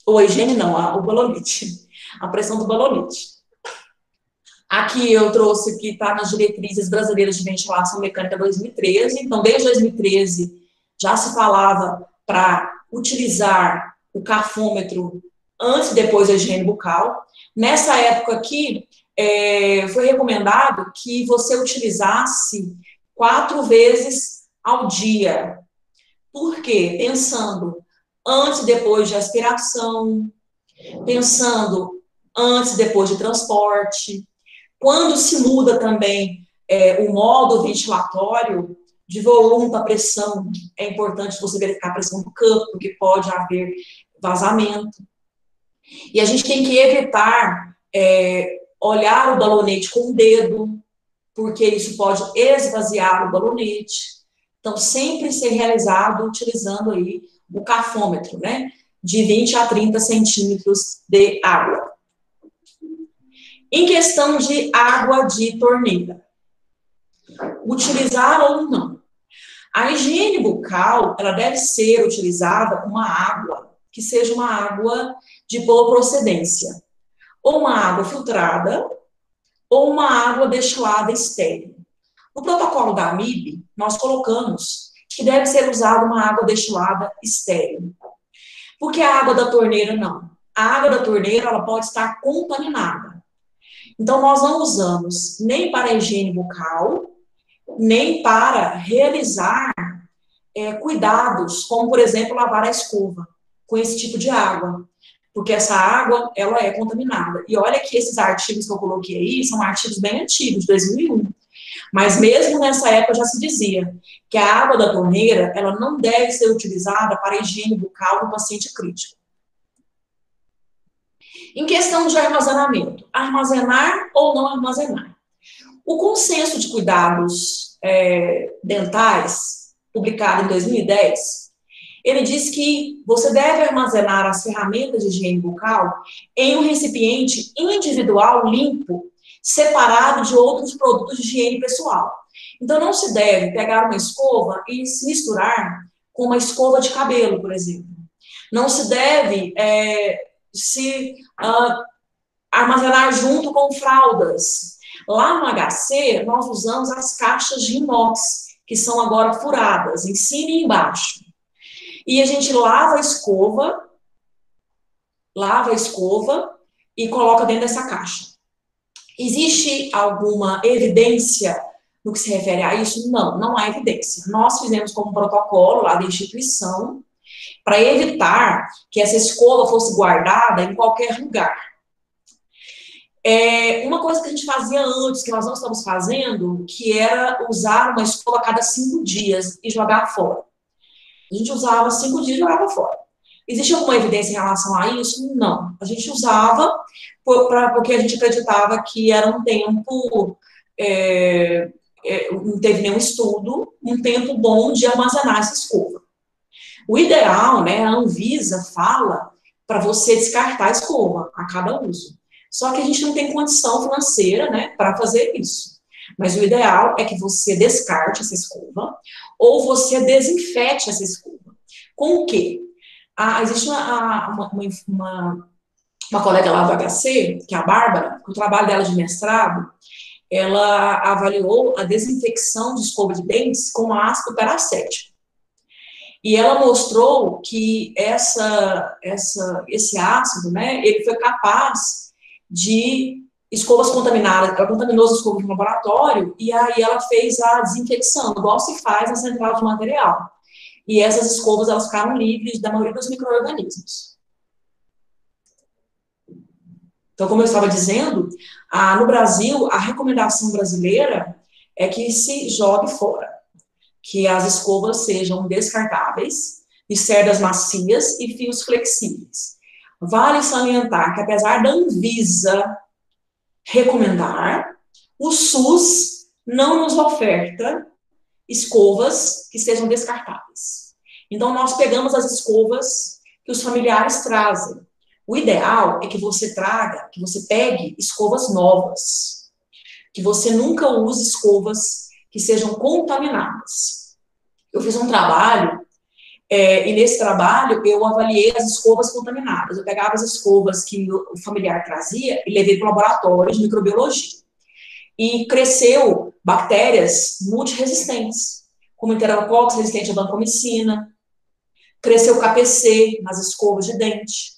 Ou a higiene não, o balonite. A pressão do balonite. Aqui eu trouxe que está nas diretrizes brasileiras de ventilação mecânica 2013. Então, desde 2013, já se falava para utilizar o cafômetro antes e depois da higiene bucal. Nessa época aqui, foi recomendado que você utilizasse 4 vezes ao dia. Por quê? Pensando antes e depois de aspiração, pensando antes e depois de transporte. Quando se muda também o modo ventilatório, de volume para pressão, é importante você verificar a pressão do campo, porque pode haver vazamento. E a gente tem que evitar olhar o balonete com o dedo, porque isso pode esvaziar o balonete. Então, sempre ser realizado utilizando aí o cafômetro, né? De 20 a 30 centímetros de água. Em questão de água de torneira, utilizar ou não? A higiene bucal, ela deve ser utilizada com uma água que seja uma água de boa procedência, ou uma água filtrada, ou uma água destilada estéril. No protocolo da AMIB, nós colocamos que deve ser usada uma água destilada estéril. Porque a água da torneira não. A água da torneira, ela pode estar contaminada. Então, nós não usamos nem para a higiene bucal, nem para realizar cuidados, como, por exemplo, lavar a escova com esse tipo de água, porque essa água, ela é contaminada. E olha que esses artigos que eu coloquei aí são artigos bem antigos, de 2001. Mas mesmo nessa época já se dizia que a água da torneira, ela não deve ser utilizada para a higiene bucal do paciente crítico. Em questão de armazenamento, armazenar ou não armazenar? O consenso de cuidados dentais, publicado em 2010, ele diz que você deve armazenar as ferramentas de higiene bucal em um recipiente individual limpo, separado de outros produtos de higiene pessoal. Então, não se deve pegar uma escova e se misturar com uma escova de cabelo, por exemplo. Não se deve armazenar junto com fraldas. Lá no HC, nós usamos as caixas de inox, que são agora furadas, em cima e embaixo. E a gente lava a escova e coloca dentro dessa caixa. Existe alguma evidência no que se refere a isso? Não, não há evidência. Nós fizemos como protocolo lá da instituição para evitar que essa escova fosse guardada em qualquer lugar. Uma coisa que a gente fazia antes, que nós não estamos fazendo, que era usar uma escova a cada 5 dias e jogar fora. A gente usava 5 dias e jogava fora. Existe alguma evidência em relação a isso? Não. A gente usava porque a gente acreditava que era um tempo, não teve nenhum estudo, um tempo bom de armazenar essa escova. O ideal, né, a Anvisa fala para você descartar a escova a cada uso. Só que a gente não tem condição financeira, né, para fazer isso. Mas o ideal é que você descarte essa escova ou você desinfete essa escova. Com o quê? Existe uma colega lá do HC, que é a Bárbara, o trabalho dela de mestrado, ela avaliou a desinfecção de escova de dentes com ácido peracético. E ela mostrou que esse ácido, né, ele foi capaz de escovas contaminadas, ela contaminou as escovas no laboratório, e aí ela fez a desinfecção, igual se faz na central de material. E essas escovas, elas ficaram livres da maioria dos micro-organismos. Então, como eu estava dizendo, no Brasil, a recomendação brasileira é que se jogue fora, que as escovas sejam descartáveis, de cerdas macias e fios flexíveis. Vale salientar que, apesar da Anvisa recomendar, o SUS não nos oferta escovas que sejam descartáveis. Então, nós pegamos as escovas que os familiares trazem. O ideal é que você traga, que você pegue escovas novas, que você nunca use escovas que sejam contaminadas. Eu fiz um trabalho, e nesse trabalho eu avaliei as escovas contaminadas. Eu pegava as escovas que o familiar trazia e levei para o laboratório de microbiologia. E cresceu bactérias multiresistentes, como enterococcus resistente à vancomicina, cresceu KPC nas escovas de dente,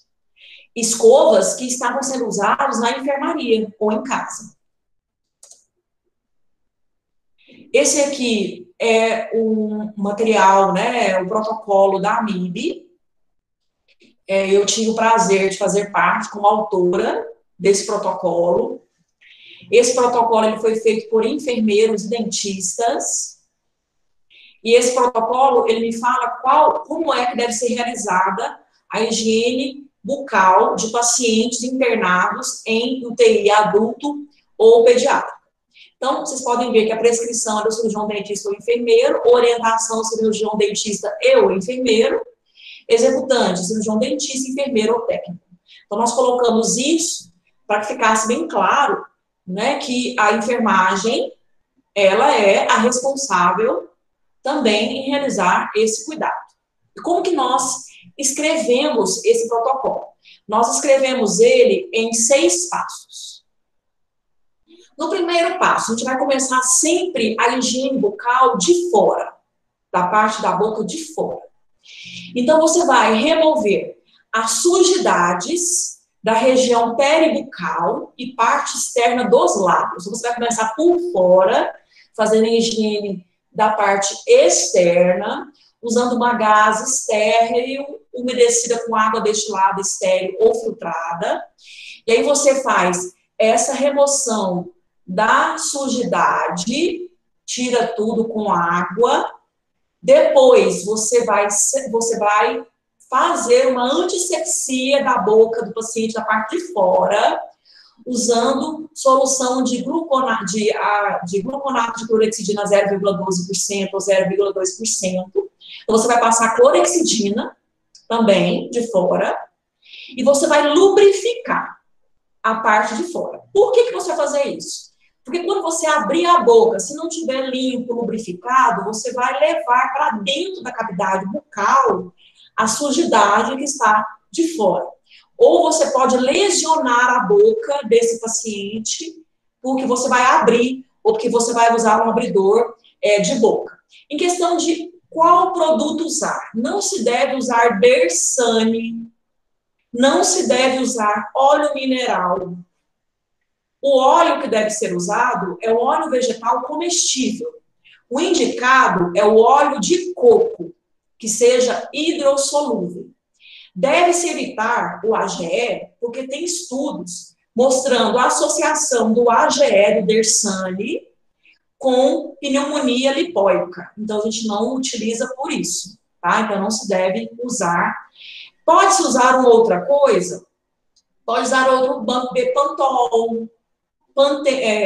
escovas que estavam sendo usadas na enfermaria ou em casa. Esse aqui é um material, né, o protocolo da AMIB. Eu tive o prazer de fazer parte como autora desse protocolo. Esse protocolo ele foi feito por enfermeiros e dentistas. E esse protocolo, ele me fala como é que deve ser realizada a higiene bucal de pacientes internados em UTI adulto ou pediátrico. Então, vocês podem ver que a prescrição é do cirurgião dentista ou enfermeiro, orientação do cirurgião dentista e ou enfermeiro, executante, cirurgião dentista, enfermeiro ou técnico. Então, nós colocamos isso para que ficasse bem claro, né, que a enfermagem, ela é a responsável também em realizar esse cuidado. E como que nós escrevemos esse protocolo? Nós escrevemos ele em 6 passos. No primeiro passo, a gente vai começar sempre a higiene bucal de fora, da parte da boca de fora. Então, você vai remover as sujidades da região peribucal e parte externa dos lábios. Então, você vai começar por fora, fazendo a higiene da parte externa, usando uma gase estéril, umedecida com água destilada estéril ou filtrada. E aí você faz essa remoção da sujidade, tira tudo com água. Depois você vai fazer uma antissepsia da boca do paciente da parte de fora, usando solução de gluconato de clorexidina 0,12% ou 0,2%. Então, você vai passar clorexidina também de fora e você vai lubrificar a parte de fora. Por que você vai fazer isso? Porque quando você abrir a boca, se não tiver limpo, lubrificado, você vai levar para dentro da cavidade bucal a sujidade que está de fora. Ou você pode lesionar a boca desse paciente porque você vai abrir ou porque você vai usar um abridor de boca. Em questão de qual produto usar, não se deve usar Bersane, não se deve usar óleo mineral. O óleo que deve ser usado é o óleo vegetal comestível. O indicado é o óleo de coco, que seja hidrossolúvel. Deve-se evitar o AGE, porque tem estudos mostrando a associação do AGE, do Bersane, com pneumonia lipóica. Então, a gente não utiliza por isso, tá? Então, não se deve usar. Pode-se usar uma outra coisa? Pode usar outro Bepantol,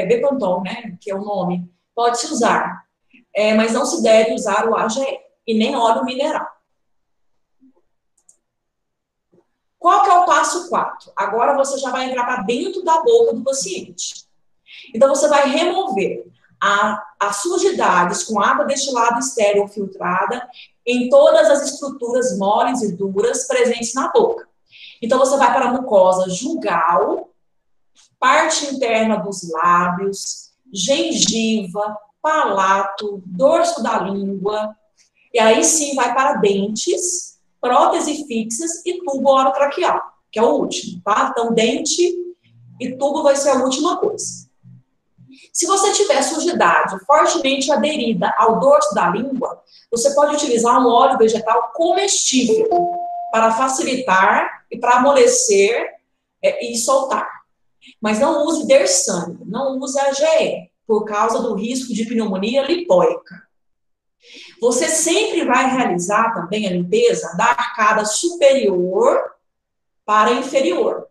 Bepantol, né, que é o nome. Pode-se usar, mas não se deve usar o AGE e nem óleo mineral. Qual que é o passo 4? Agora você já vai entrar para dentro da boca do paciente. Então, você vai remover as sujidades com água destilada estéril ou filtrada em todas as estruturas moles e duras presentes na boca. Então, você vai para a mucosa jugal, parte interna dos lábios, gengiva, palato, dorso da língua, e aí sim vai para dentes, prótese fixas e tubo orotraqueal, que é o último, tá? Então, dente e tubo vai ser a última coisa. Se você tiver sujidade fortemente aderida ao dorso da língua, você pode utilizar um óleo vegetal comestível para facilitar e para amolecer e soltar. Mas não use dersane, não use AGE, por causa do risco de pneumonia lipóica. Você sempre vai realizar também a limpeza da arcada superior para inferior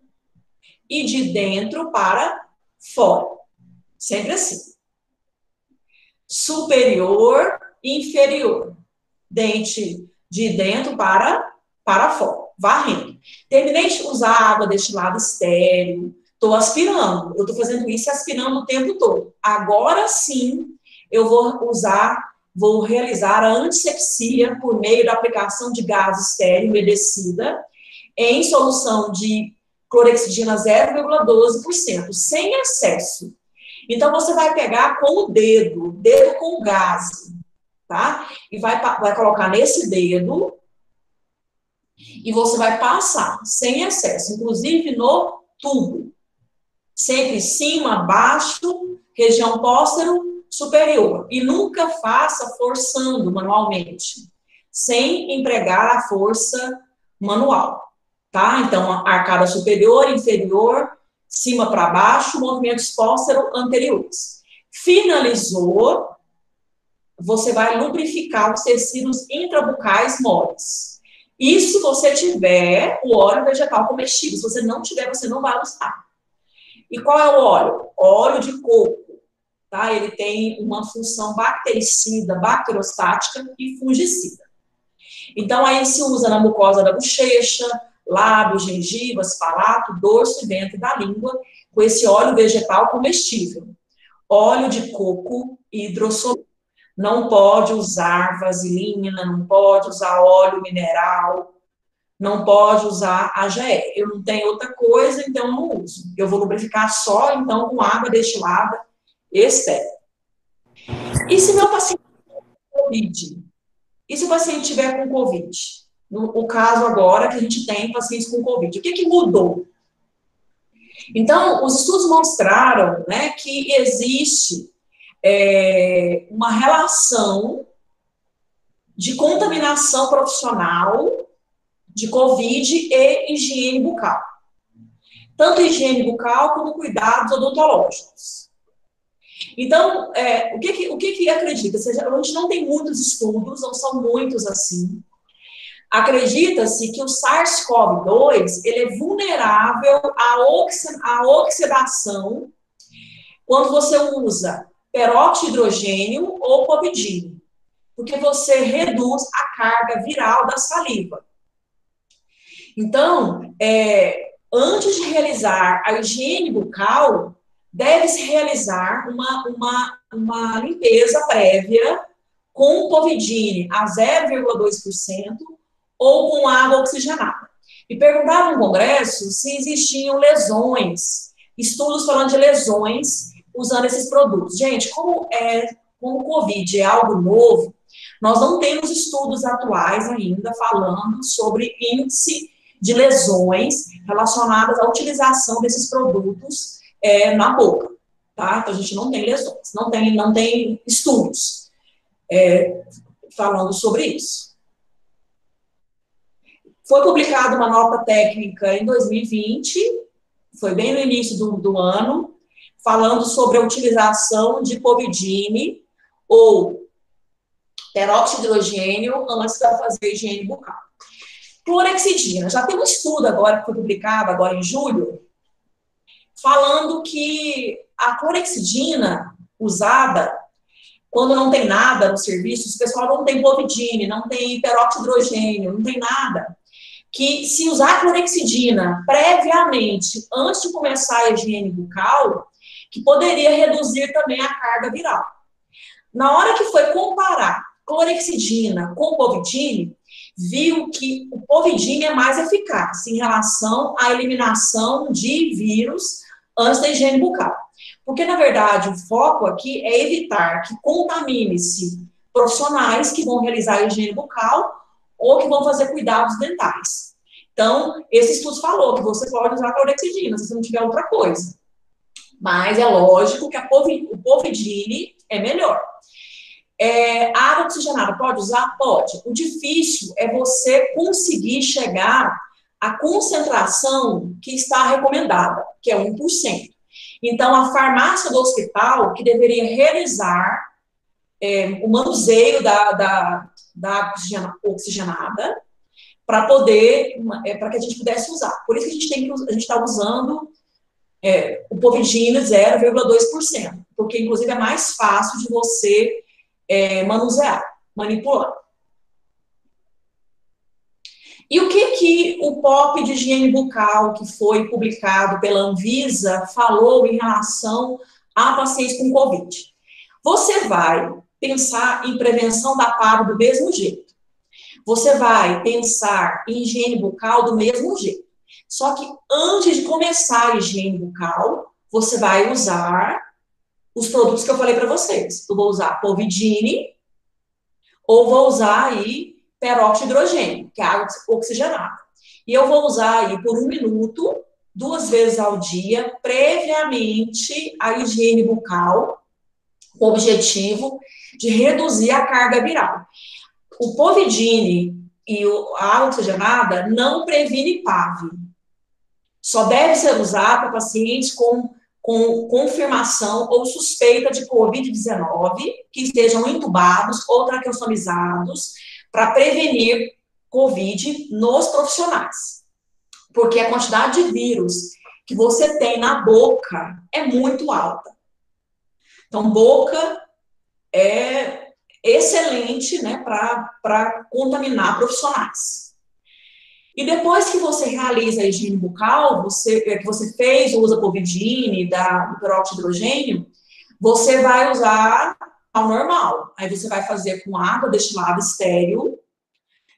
e de dentro para fora. Sempre assim. Superior e inferior. Dente de dentro para fora. Varrendo. Terminei de usar água destilada estéril. Estou aspirando. Eu estou fazendo isso e aspirando o tempo todo. Agora sim, eu vou realizar a antisepsia por meio da aplicação de gás estéril umedecida em solução de clorexidina 0,12%, sem excesso. Então, você vai pegar com o dedo com gás, tá? E vai colocar nesse dedo e você vai passar, sem excesso, inclusive no tubo. Sempre em cima, baixo, região póstero, superior. E nunca faça forçando manualmente, sem empregar a força manual, tá? Então, arcada superior, inferior, cima para baixo, movimentos póstero anteriores. Finalizou, você vai lubrificar os tecidos intrabucais moles. E se você tiver o óleo vegetal comestível, se você não tiver, você não vai usar. E qual é o óleo? Óleo de coco, tá? Ele tem uma função bactericida, bacterostática e fungicida. Então, aí se usa na mucosa da bochecha, lábios, gengivas, palato, dorso e dentro da língua, com esse óleo vegetal comestível. Óleo de coco hidrossolúvel. Não pode usar vaselina, não pode usar óleo mineral, não pode usar AGE. Eu não tenho outra coisa, então eu não uso. Eu vou lubrificar só, então, com água destilada estéril. E se meu paciente tiver com Covid? E se o paciente tiver com Covid? O caso agora que a gente tem pacientes com Covid. O que mudou? Então, os estudos mostraram, né, que existe uma relação de contaminação profissional de Covid e higiene bucal. Tanto higiene bucal como cuidados odontológicos. Então, o que acredita? A gente não tem muitos estudos, não são muitos assim. Acredita-se que o SARS-CoV-2 ele é vulnerável à oxidação quando você usa peróxido de hidrogênio ou povidine, porque você reduz a carga viral da saliva. Então, antes de realizar a higiene bucal, deve-se realizar uma limpeza prévia com povidine a 0,2% ou com água oxigenada. E perguntaram no congresso se existiam lesões, estudos falando de lesões usando esses produtos. Gente, como o Covid é algo novo, nós não temos estudos atuais ainda falando sobre índice de lesões relacionadas à utilização desses produtos na boca, tá? Então, a gente não tem lesões, não tem estudos falando sobre isso. Foi publicada uma nota técnica em 2020, foi bem no início do ano, falando sobre a utilização de povidine ou peróxido de hidrogênio antes de fazer higiene bucal. Clorexidina, já tem um estudo agora que foi publicado agora em julho, falando que a clorexidina usada quando não tem nada no serviço, o pessoal não tem povidine, não tem peróxido de hidrogênio, não tem nada, que se usar clorexidina previamente, antes de começar a higiene bucal, que poderia reduzir também a carga viral. Na hora que foi comparar clorexidina com povidine, viu que o Povidine é mais eficaz em relação à eliminação de vírus antes da higiene bucal. Porque, na verdade, o foco aqui é evitar que contamine-se profissionais que vão realizar a higiene bucal ou que vão fazer cuidados dentais. Então, esse estudo falou que você pode usar a clorexidina se você não tiver outra coisa. Mas é lógico que o Povidine é melhor. A água oxigenada pode usar? Pode. O difícil é você conseguir chegar à concentração que está recomendada, que é 1%. Então, a farmácia do hospital, que deveria realizar o manuseio da água oxigenada, para que a gente pudesse usar. Por isso que a gente está usando o Povidine 0,2%, porque, inclusive, é mais fácil de você manusear, manipular. E o que o POP de higiene bucal, que foi publicado pela Anvisa, falou em relação a pacientes com Covid? Você vai pensar em prevenção da PAV do mesmo jeito. Você vai pensar em higiene bucal do mesmo jeito. Só que antes de começar a higiene bucal, você vai usar os produtos que eu falei para vocês. Eu vou usar Povidine ou vou usar aí peróxido de hidrogênio, que é água oxigenada. E eu vou usar aí por 1 minuto, 2 vezes ao dia, previamente à higiene bucal, com o objetivo de reduzir a carga viral. O Povidine e a água oxigenada não previne PAV. Só deve ser usado para pacientes com confirmação ou suspeita de Covid-19, que estejam entubados ou traqueostomizados, para prevenir Covid nos profissionais. Porque a quantidade de vírus que você tem na boca é muito alta. Então, boca é excelente, né, para contaminar profissionais. E depois que você realiza a higiene bucal, que você fez o uso da Povidine, do peróxido de hidrogênio, você vai usar ao normal. Aí você vai fazer com água destilada estéril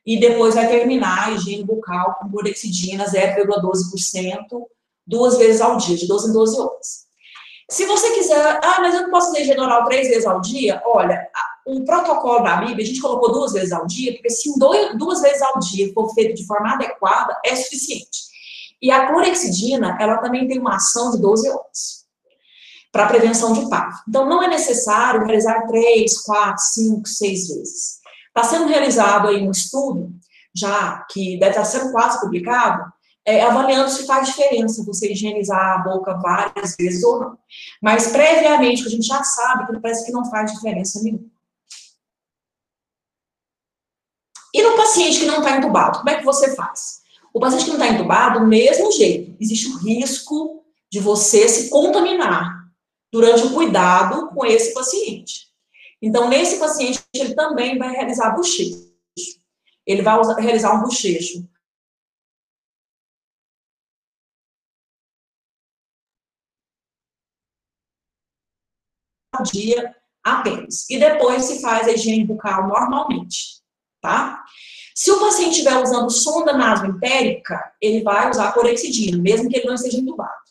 e depois vai terminar a higiene bucal com clorexidina 0,12%, 2 vezes ao dia, de 12 em 12 horas. Se você quiser, mas eu não posso fazer higiene oral 3 vezes ao dia, olha, o protocolo da Bíblia, a gente colocou 2 vezes ao dia, porque se 2 vezes ao dia for feito de forma adequada, é suficiente. E a clorexidina, ela também tem uma ação de 12 horas para prevenção de PAV. Então, não é necessário realizar 3, 4, 5, 6 vezes. Está sendo realizado aí um estudo, já que deve estar sendo quase publicado, avaliando se faz diferença você higienizar a boca várias vezes ou não. Mas, previamente, a gente já sabe que parece que não faz diferença nenhuma. E no paciente que não está entubado, como é que você faz? O paciente que não está entubado, do mesmo jeito, existe o risco de você se contaminar durante o cuidado com esse paciente. Então, nesse paciente, ele também vai realizar bochecho. Ele vai realizar um bochecho ao dia apenas. E depois se faz a higiene bucal normalmente, tá? Se o paciente estiver usando sonda nasoentérica, ele vai usar clorexidina, mesmo que ele não esteja entubado.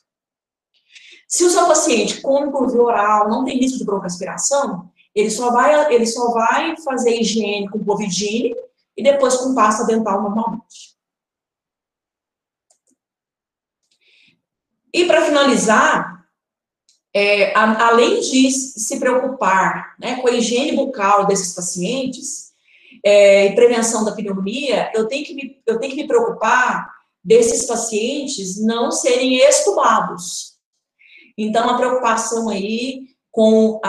Se o seu paciente come por via oral, não tem risco de broncoaspiração, ele só vai fazer higiene com Povidine e depois com pasta dental normalmente. E para finalizar, além de se preocupar, né, com a higiene bucal desses pacientes e prevenção da pneumonia, eu tenho que me preocupar desses pacientes não serem extubados. Então, a preocupação aí com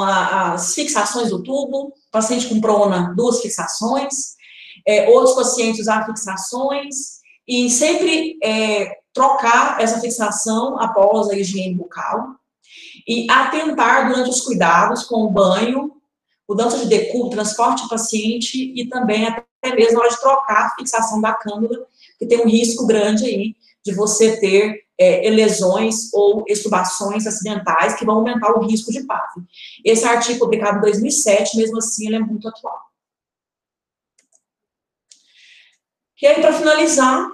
as fixações do tubo, paciente com prona, 2 fixações, outros pacientes usar fixações, e sempre trocar essa fixação após a higiene bucal, e atentar durante os cuidados com o banho, mudança de decúbito, transporte de paciente, e também até mesmo na hora de trocar a fixação da cânula, que tem um risco grande aí de você ter lesões ou extubações acidentais que vão aumentar o risco de PAV. Esse artigo publicado em 2007, mesmo assim, ele é muito atual. E aí, para finalizar,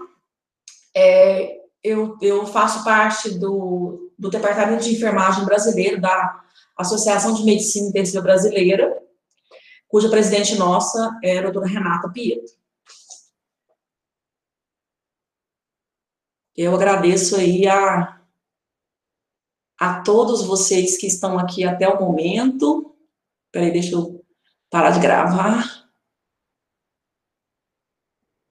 eu faço parte do Departamento de Enfermagem Brasileiro da Associação de Medicina Intensiva Brasileira, cuja presidente nossa é a doutora Renata Pietro. Eu agradeço aí a todos vocês que estão aqui até o momento. Peraí, deixa eu parar de gravar.